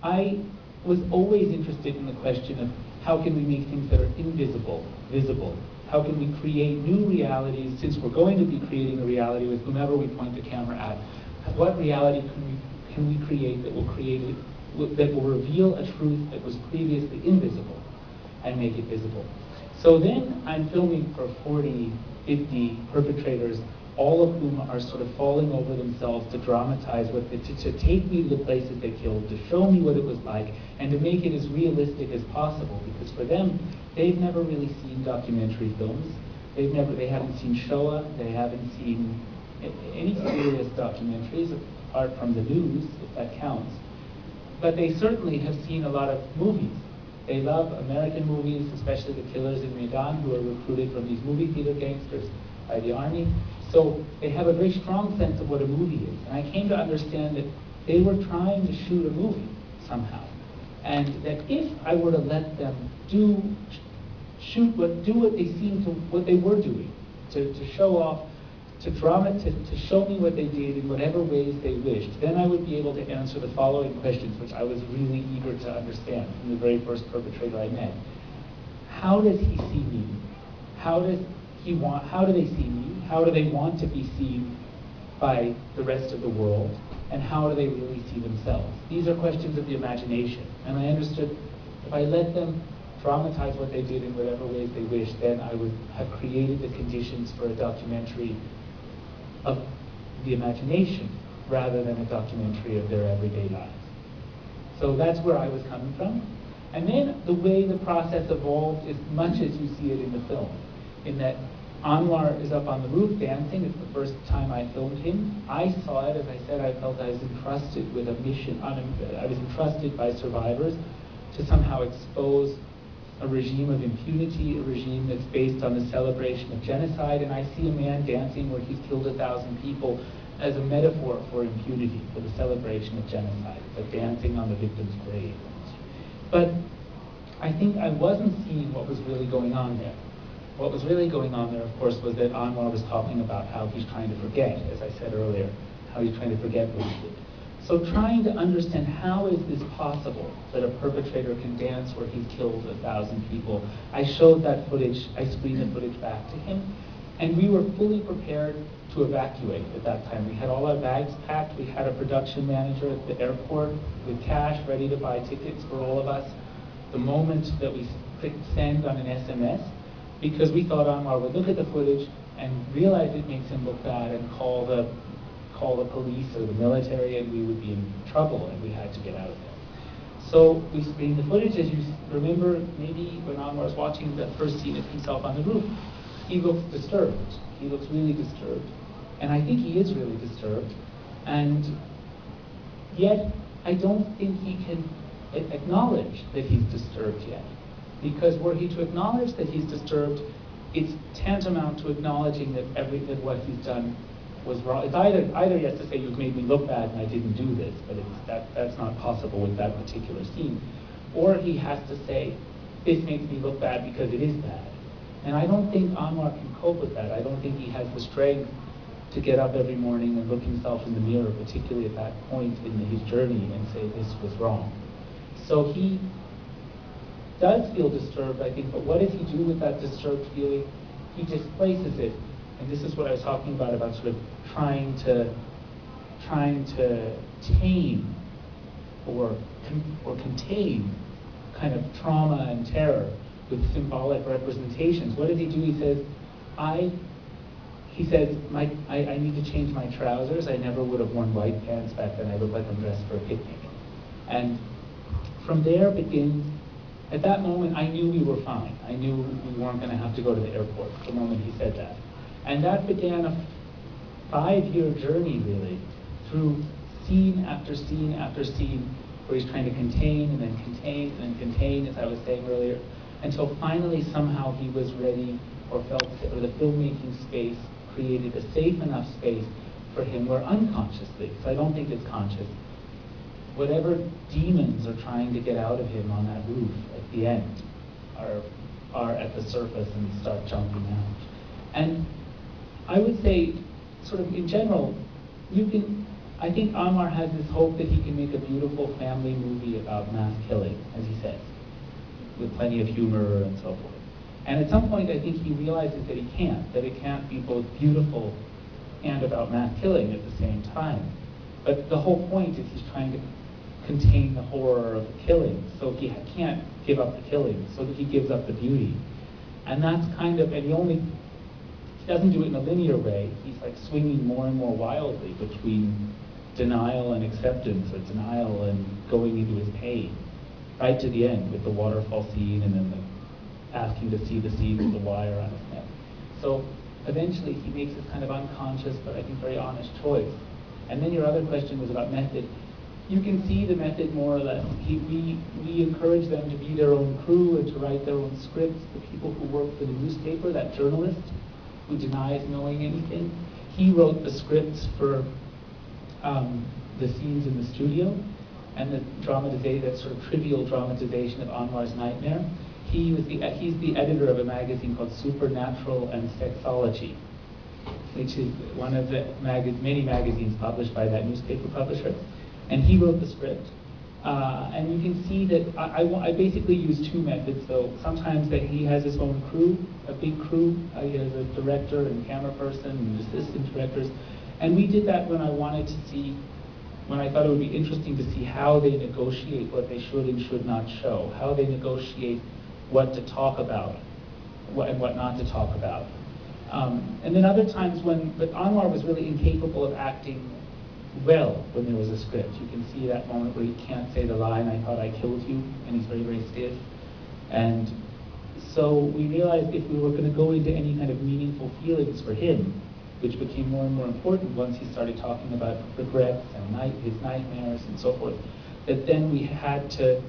I was always interested in the question of how can we make things that are invisible, visible? How can we create new realities, since we're going to be creating a reality with whomever we point the camera at? What reality can we create that will reveal a truth that was previously invisible and make it visible? So then I'm filming for 40, 50 perpetrators, all of whom are sort of falling over themselves to dramatize to take me to the places they killed, to show me what it was like, and to make it as realistic as possible. Because for them, they've never really seen documentary films. They haven't seen Shoah. They haven't seen any serious documentaries apart from the news, if that counts. But they certainly have seen a lot of movies. They love American movies, especially the killers in Maidan, who are recruited from these movie theater gangsters by the army. So they have a very strong sense of what a movie is. And I came to understand that they were trying to shoot a movie somehow. And that if I were to let them do what they were doing, to show off, to show me what they did in whatever ways they wished, then I would be able to answer the following questions, which I was really eager to understand from the very first perpetrator I met. How does he see me? How do they see me? How do they want to be seen by the rest of the world? And how do they really see themselves? These are questions of the imagination. And I understood if I let them dramatize what they did in whatever ways they wished, then I would have created the conditions for a documentary of the imagination rather than a documentary of their everyday lives. So that's where I was coming from. And then the way the process evolved is much as you see it in the film, in that Anwar is up on the roof dancing. It's the first time I filmed him. I saw it, as I said, I felt I was entrusted with a mission. I was entrusted by survivors to somehow expose a regime of impunity, a regime that's based on the celebration of genocide. And I see a man dancing where he's killed 1,000 people as a metaphor for impunity, for the celebration of genocide. It's like dancing on the victim's grave. But I think I wasn't seeing what was really going on there. What was really going on there, of course, was that Anwar was talking about how he's trying to forget, as I said earlier, how he's trying to forget what he did. So trying to understand how is this possible that a perpetrator can dance where he's killed 1,000 people, I showed that footage, I screened the footage back to him, and we were fully prepared to evacuate at that time. We had all our bags packed, we had a production manager at the airport with cash ready to buy tickets for all of us. The moment that we clicked send on an SMS, because we thought Anwar would look at the footage and realize it makes him look bad and call the police or the military, and we would be in trouble, and we had to get out of there. So we screened the footage. As you remember, maybe when Anwar was watching the first scene of himself on the roof, he looks disturbed. He looks really disturbed. And I think he is really disturbed. And yet, I don't think he can acknowledge that he's disturbed yet. Because were he to acknowledge that he's disturbed, it's tantamount to acknowledging that what he's done was wrong. It's either he has to say, you've made me look bad and I didn't do this, but that's not possible with that particular scene. Or he has to say, this makes me look bad because it is bad. And I don't think Anwar can cope with that. I don't think he has the strength to get up every morning and look himself in the mirror, particularly at that point in his journey, and say this was wrong. So he does feel disturbed, I think, but what does he do with that disturbed feeling? He displaces it. And this is what I was talking about sort of trying to tame or contain kind of trauma and terror with symbolic representations. What does he do? He says, I need to change my trousers. I never would have worn white pants back then. I look like I'm dressed for a picnic. And from there begins, at that moment, I knew we were fine. I knew we weren't going to have to go to the airport the moment he said that. And that began a 5-year journey, really, through scene after scene after scene, where he's trying to contain and then contain and then contain, as I was saying earlier, until finally somehow he was ready or felt, or the filmmaking space created a safe enough space for him where unconsciously, because I don't think it's conscious, whatever demons are trying to get out of him on that roof at the end are at the surface and start jumping out. And I would say, sort of in general, you can I think Anwar has this hope that he can make a beautiful family movie about mass killing, as he says, with plenty of humor and so forth. And at some point, I think he realizes that he can't, that it can't be both beautiful and about mass killing at the same time. But the whole point is he's trying to contain the horror of the killing, so he can't give up the killing, so that he gives up the beauty. And that's kind of, and he doesn't do it in a linear way. He's like swinging more and more wildly between denial and acceptance, or denial and going into his pain, right to the end with the waterfall scene and then the asking to see the scene with the wire on his neck. So eventually he makes this kind of unconscious but I think very honest choice. And then your other question was about method. You can see the method more or less. We encourage them to be their own crew and to write their own scripts. The people who work for the newspaper, that journalist who denies knowing anything, he wrote the scripts for the scenes in the studio and the dramatization, that sort of trivial dramatization of Anwar's nightmare. He's the editor of a magazine called Supernatural and Sexology, which is one of the many magazines published by that newspaper publisher. And he wrote the script. And you can see that I basically use two methods, though. Sometimes that he has his own crew, a big crew. He has a director and camera person and assistant directors. And we did that when I thought it would be interesting to see how they negotiate what they should and should not show, how they negotiate what to talk about and what not to talk about. And then other times but Anwar was really incapable of acting well when there was a script. You can see that moment where he can't say the line, "I thought I killed you," and he's very, very stiff. And so we realized if we were going to go into any kind of meaningful feelings for him, which became more and more important once he started talking about regrets and his nightmares and so forth, that then we had to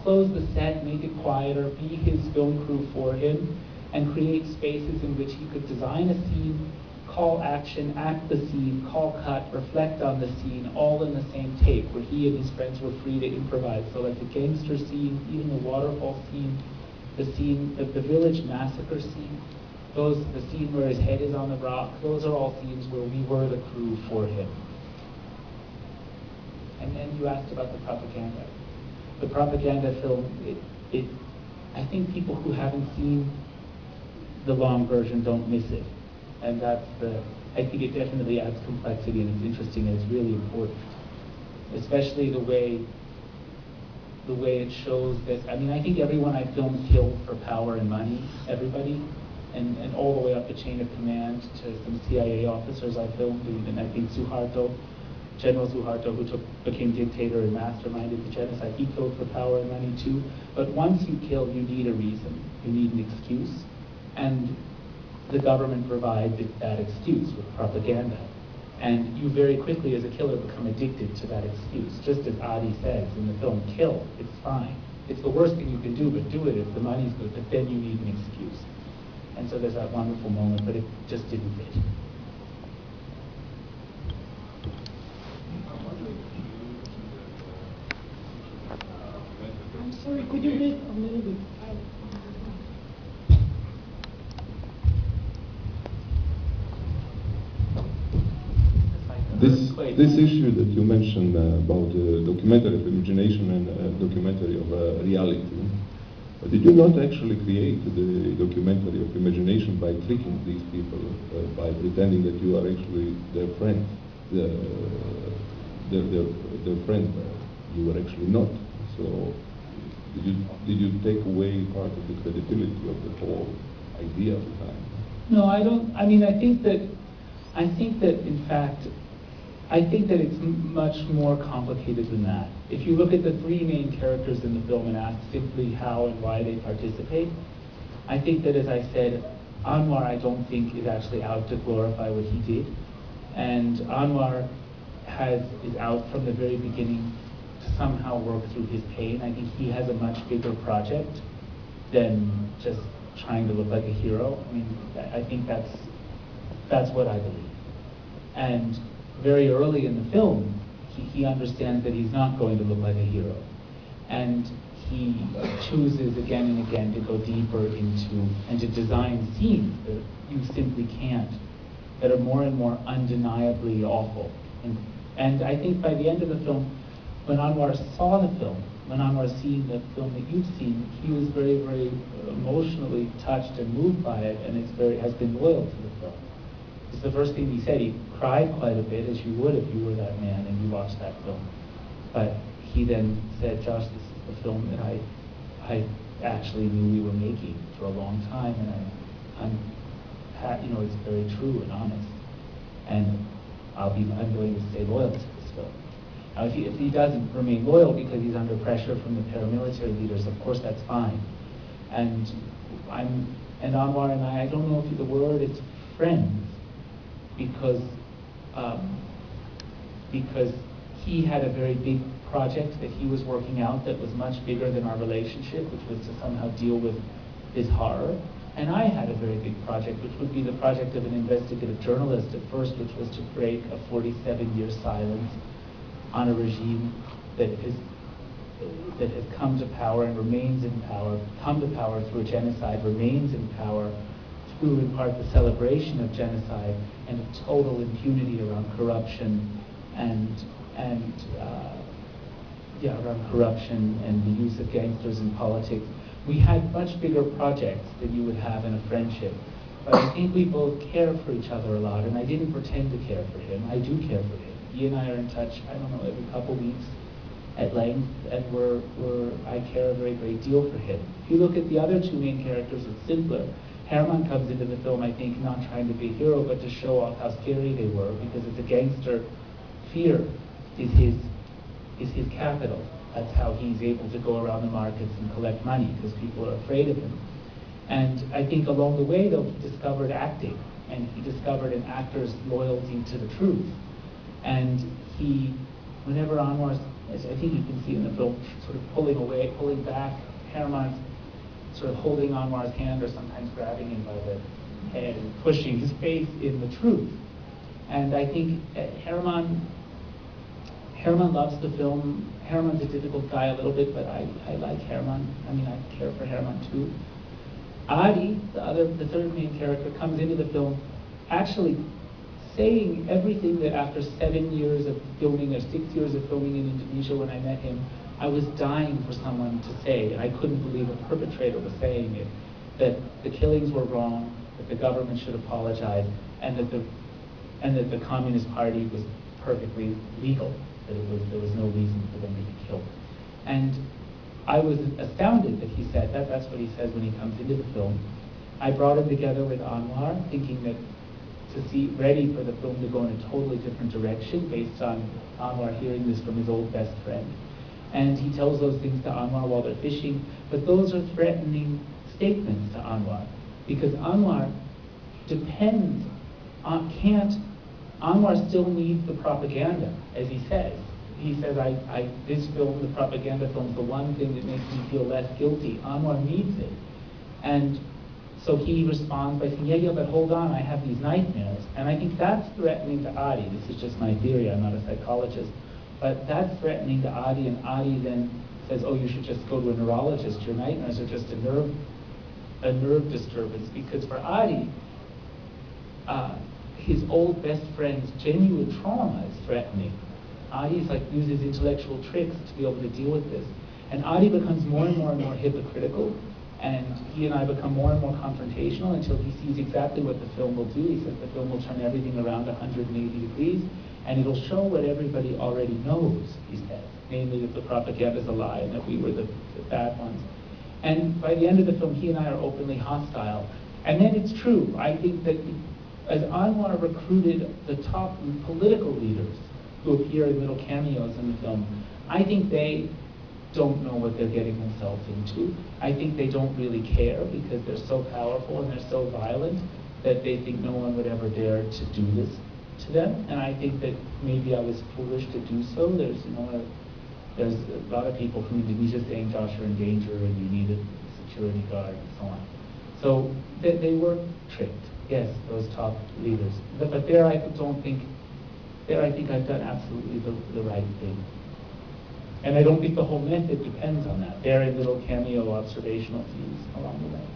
close the set, make it quieter, be his film crew for him, and create spaces in which he could design a scene, call action, act the scene, call cut, reflect on the scene, all in the same take, where he and his friends were free to improvise. So like the gangster scene, even the waterfall scene, the village massacre scene, the scene where his head is on the rock, those are all scenes where we were the crew for him. And then you asked about the propaganda. The propaganda film, I think people who haven't seen the long version don't miss it. And I think it definitely adds complexity, and it's interesting and it's really important. Especially the way it shows that, I think everyone I filmed killed for power and money, everybody, and all the way up the chain of command to some CIA officers I filmed, and I think General Suharto, who became dictator and masterminded the genocide, he killed for power and money too. But once you kill, you need a reason, you need an excuse, and the government provides that excuse with propaganda. And you very quickly, as a killer, become addicted to that excuse. Just as Adi says in the film, kill, it's fine. It's the worst thing you can do, but do it if the money's good, but then you need an excuse. And so there's that wonderful moment, but it just didn't fit. I'm sorry, could you read a little bit? This issue that you mentioned about documentary of imagination and documentary of reality, did you not actually create the documentary of imagination by tricking these people, by pretending that you are actually their friend, their friend? You were actually not. So did you take away part of the credibility of the whole idea behind? No, I don't. I think that in fact, I think that it's much more complicated than that. If you look at the three main characters in the film and ask simply how and why they participate, I think that, as I said, Anwar I don't think is actually out to glorify what he did. And Anwar is out from the very beginning to somehow work through his pain. I think he has a much bigger project than just trying to look like a hero. I think that's what I believe. And very early in the film, he understands that he's not going to look like a hero. And he chooses again and again to go deeper into, and to design scenes that you simply can't that are more and more undeniably awful. And I think by the end of the film, when Anwar saw the film, when Anwar seen the film that you've seen, he was very, very emotionally touched and moved by it, and has been loyal to the film. It's the first thing he said. He cried quite a bit, as you would if you were that man and you watched that film. But he then said, Josh, this is the film that I actually knew we were making for a long time, and it's very true and honest. And I'm going to stay loyal to this film. Now, if he doesn't remain loyal because he's under pressure from the paramilitary leaders, of course that's fine. And Anwar and I don't know if the word is friends, because he had a very big project that he was working out that was much bigger than our relationship, which was to somehow deal with his horror. And I had a very big project, which would be the project of an investigative journalist at first, which was to break a 47-year silence on a regime that has come to power and remains in power, come to power through a genocide, remains in power through, in part, the celebration of genocide and a total impunity around corruption and the use of gangsters in politics. We had much bigger projects than you would have in a friendship. But I think we both care for each other a lot, and I didn't pretend to care for him. I do care for him. He and I are in touch, I don't know, every couple weeks at length, and I care a very great deal for him. If you look at the other two main characters, it's simpler. Herman comes into the film, I think, not trying to be a hero, but to show off how scary they were, because as a gangster, fear is his capital. That's how he's able to go around the markets and collect money, because people are afraid of him. And I think along the way, though, he discovered acting, and he discovered an actor's loyalty to the truth. And whenever Anwar, as I think you can see in the film, sort of pulling back, Herman's sort of holding Anwar's hand or sometimes grabbing him by the head and pushing his faith in the truth. And I think Herman loves the film. Herman's a difficult guy a little bit, but I like Herman. I mean, I care for Herman too. Adi, the third main character, comes into the film actually saying everything that after 7 years of filming, or 6 years of filming in Indonesia when I met him, I was dying for someone to say, and I couldn't believe a perpetrator was saying it, that the killings were wrong, that the government should apologize, and that the Communist Party was perfectly legal, that there was no reason for them to be killed. And I was astounded that he said that. That's what he says when he comes into the film. I brought him together with Anwar, thinking that ready for the film to go in a totally different direction based on Anwar hearing this from his old best friend. And he tells those things to Anwar while they're fishing, but those are threatening statements to Anwar, because Anwar Anwar still needs the propaganda, as he says. He says, this film, the propaganda film, is the one thing that makes me feel less guilty. Anwar needs it. And so he responds by saying, yeah, but hold on, I have these nightmares. And I think that's threatening to Adi. This is just my theory, I'm not a psychologist. But that's threatening to Adi, and Adi then says, oh, you should just go to a neurologist. Your nightmares are just a nerve disturbance. Because for Adi, his old best friend's genuine trauma is threatening. Adi uses intellectual tricks to be able to deal with this. And Adi becomes more and more hypocritical, and he and I become more and more confrontational until he sees exactly what the film will do. He says the film will turn everything around 180 degrees, and it'll show what everybody already knows, he says, namely that the propaganda is a lie and that we were the bad ones. And by the end of the film, he and I are openly hostile. And then it's true. I think that as Anwar recruited the top political leaders who appear in little cameos in the film, I think they don't know what they're getting themselves into. I think they don't really care because they're so powerful and they're so violent that they think no one would ever dare to do this to them. And I think that maybe I was foolish to do so. There's a lot of people from Indonesia saying, Josh, you're in danger and you need a security guard and so on. So they were tricked, yes, those top leaders. But there I think I've done absolutely the right thing. And I don't think the whole method depends on that. Very little cameo observational scenes along the way.